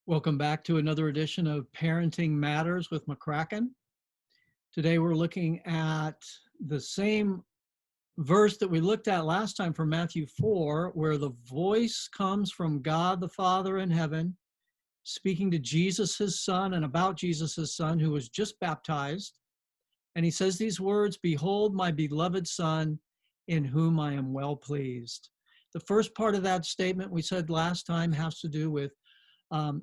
Welcome back to another edition of Parenting Matters with McCracken. Today we're looking at the same verse that we looked at last time from Matthew 4, where the voice comes from God the Father in heaven, speaking to Jesus, his son, and about Jesus, his son, who was just baptized. And he says these words, "Behold, my beloved son, in whom I am well pleased." The first part of that statement we said last time has to do with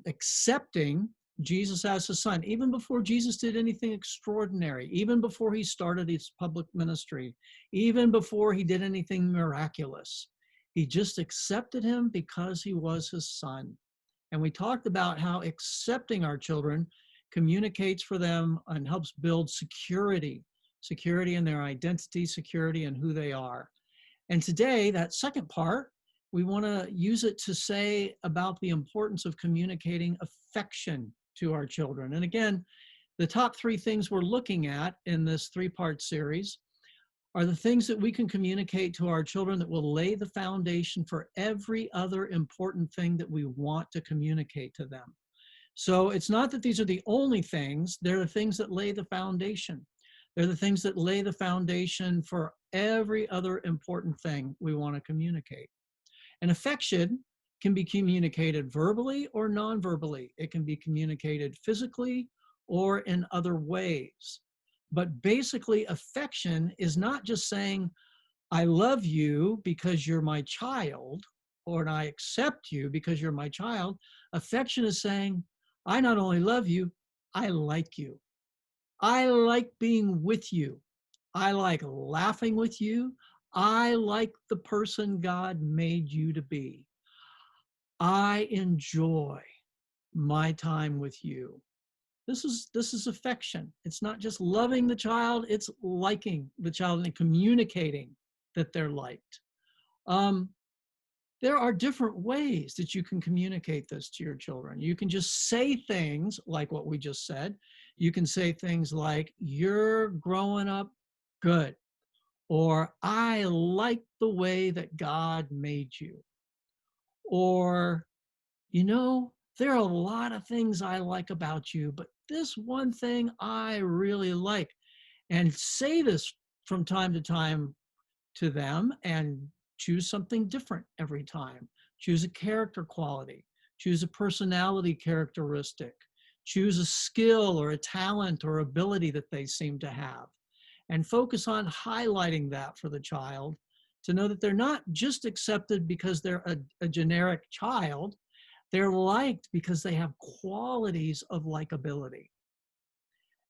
accepting Jesus as his son, even before Jesus did anything extraordinary, even before he started his public ministry, even before he did anything miraculous. He just accepted him because he was his son. And we talked about how accepting our children communicates for them and helps build security in their identity, security in who they are. And today, that second part, we want to use it to say about the importance of communicating affection to our children. And again, the top three things we're looking at in this three-part series are the things that we can communicate to our children that will lay the foundation for every other important thing that we want to communicate to them. So it's not that these are the only things, they're the things that lay the foundation. They're the things that lay the foundation for every other important thing we want to communicate. And affection can be communicated verbally or non-verbally. It can be communicated physically or in other ways. But basically, affection is not just saying, I love you because you're my child, or I accept you because you're my child. Affection is saying, I not only love you, I like you. I like being with you. I like laughing with you. I like the person God made you to be. I enjoy my time with you. This is affection. It's not just loving the child, it's liking the child and communicating that they're liked. There are different ways that you can communicate this to your children. You can just say things like what we just said. You can say things like, you're growing up good. Or I like the way that God made you. Or, there are a lot of things I like about you, but this one thing I really like. And say this from time to time to them and choose something different every time. Choose a character quality, choose a personality characteristic, choose a skill or a talent or ability that they seem to have, and focus on highlighting that for the child to know that they're not just accepted because they're a generic child, they're liked because they have qualities of likability.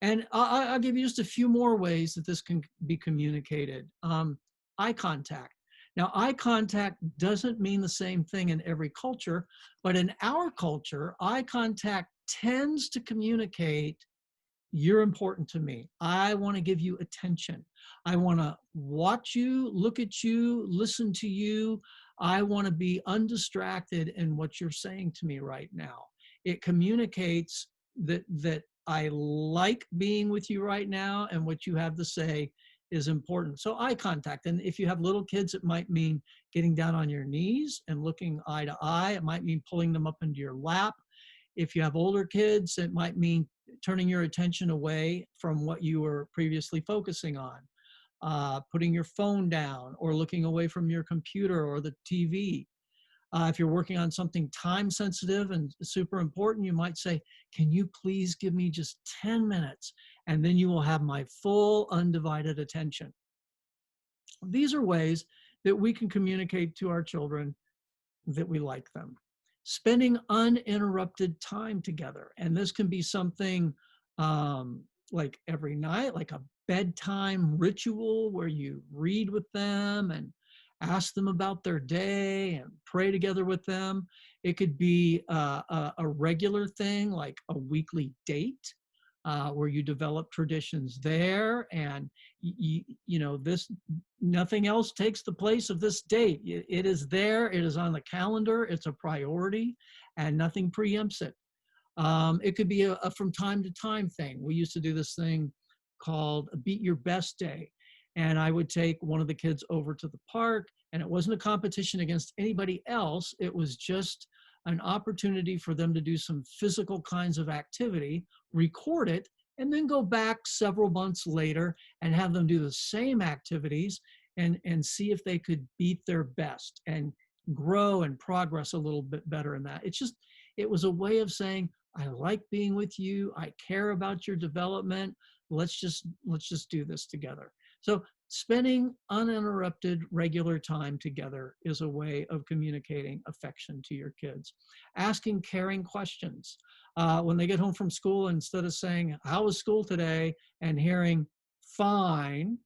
And I'll give you just a few more ways that this can be communicated. Eye contact. Now, eye contact doesn't mean the same thing in every culture, but in our culture, eye contact tends to communicate, you're important to me. I want to give you attention. I want to watch you, look at you, listen to you. I want to be undistracted in what you're saying to me right now. It communicates that I like being with you right now, and what you have to say is important. So eye contact. And if you have little kids, it might mean getting down on your knees and looking eye to eye. It might mean pulling them up into your lap. If you have older kids, it might mean turning your attention away from what you were previously focusing on, putting your phone down or looking away from your computer or the TV. If you're working on something time sensitive and super important, you might say, can you please give me just 10 minutes? And then you will have my full undivided attention. These are ways that we can communicate to our children that we like them. Spending uninterrupted time together. And this can be something like every night, like a bedtime ritual where you read with them and ask them about their day and pray together with them. It could be a regular thing like a weekly date where you develop traditions there, and this, nothing else takes the place of this date. It is there, it is on the calendar, it's a priority, and nothing preempts it. It could be a from time to time thing. We used to do this thing called a Beat Your Best Day. And I would take one of the kids over to the park, and it wasn't a competition against anybody else. It was just an opportunity for them to do some physical kinds of activity, record it, and then go back several months later and have them do the same activities and see if they could beat their best and grow and progress a little bit better in that. It was a way of saying, I like being with you. I care about your development. Let's just do this together. So spending uninterrupted regular time together is a way of communicating affection to your kids. Asking caring questions. When they get home from school, instead of saying, how was school today? And hearing, fine,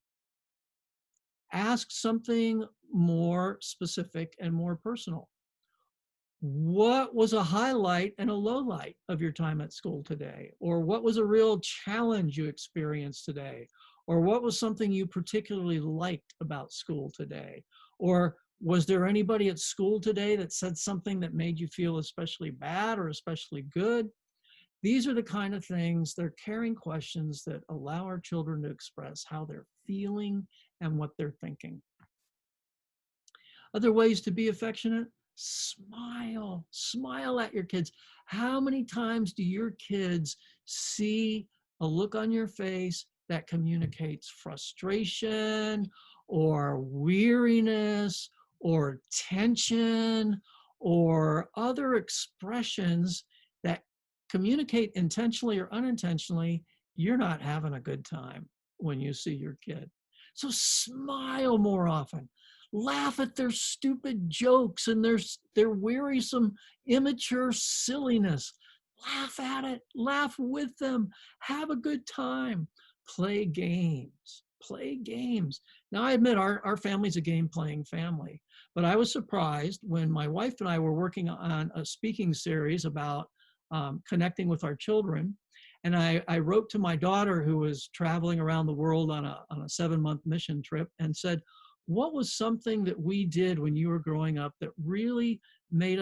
ask something more specific and more personal. What was a highlight and a low light of your time at school today? Or what was a real challenge you experienced today? Or what was something you particularly liked about school today? Or was there anybody at school today that said something that made you feel especially bad or especially good? These are the kind of things, they're caring questions that allow our children to express how they're feeling and what they're thinking. Other ways to be affectionate: smile, smile at your kids. How many times do your kids see a look on your face that communicates frustration or weariness or tension or other expressions that communicate intentionally or unintentionally, you're not having a good time when you see your kid? So smile more often. Laugh at their stupid jokes and their wearisome, immature silliness. Laugh at it. Laugh with them. Have a good time. Play games. Play games. Now, I admit our family's a game-playing family, but I was surprised when my wife and I were working on a speaking series about connecting with our children. And I wrote to my daughter, who was traveling around the world on a 7-month mission trip, and said, what was something that we did when you were growing up that really made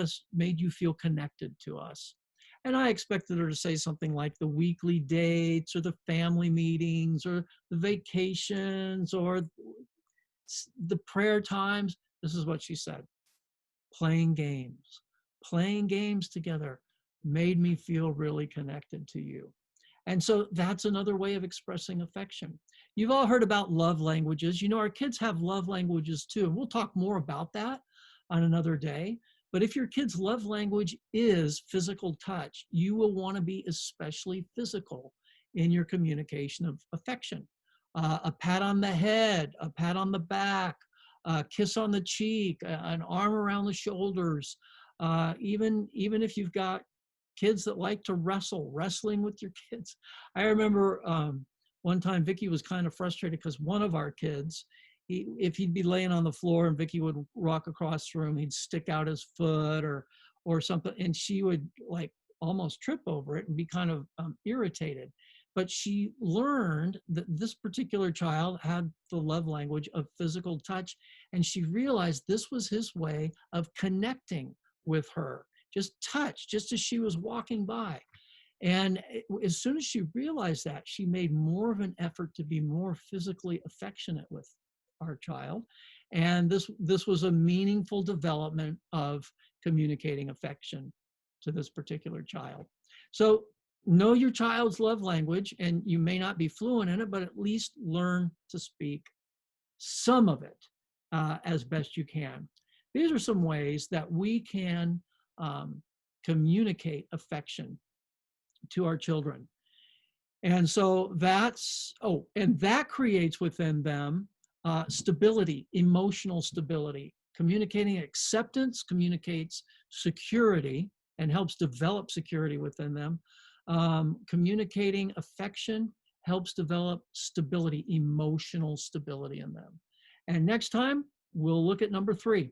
you feel connected to us? And I expected her to say something like the weekly dates or the family meetings or the vacations or the prayer times. This is what she said: playing games. Playing games together made me feel really connected to you. And so that's another way of expressing affection. You've all heard about love languages. You know, our kids have love languages too. And we'll talk more about that on another day. But if your kid's love language is physical touch, you will want to be especially physical in your communication of affection. A pat on the head, a pat on the back, a kiss on the cheek, an arm around the shoulders. Even if you've got kids that like to wrestling with your kids. I remember one time Vicky was kind of frustrated because one of our kids, if he'd be laying on the floor and Vicky would walk across the room, he'd stick out his foot or something, and she would like almost trip over it and be kind of irritated. But she learned that this particular child had the love language of physical touch, and she realized this was his way of connecting with her. Just touch, just as she was walking by. And as soon as she realized that, she made more of an effort to be more physically affectionate with our child. And this was a meaningful development of communicating affection to this particular child. So know your child's love language, and you may not be fluent in it, but at least learn to speak some of it as best you can. These are some ways that we can communicate affection to our children. And so that creates within them stability, emotional stability. Communicating acceptance communicates security and helps develop security within them. Communicating affection helps develop stability, emotional stability in them. And next time, we'll look at number 3.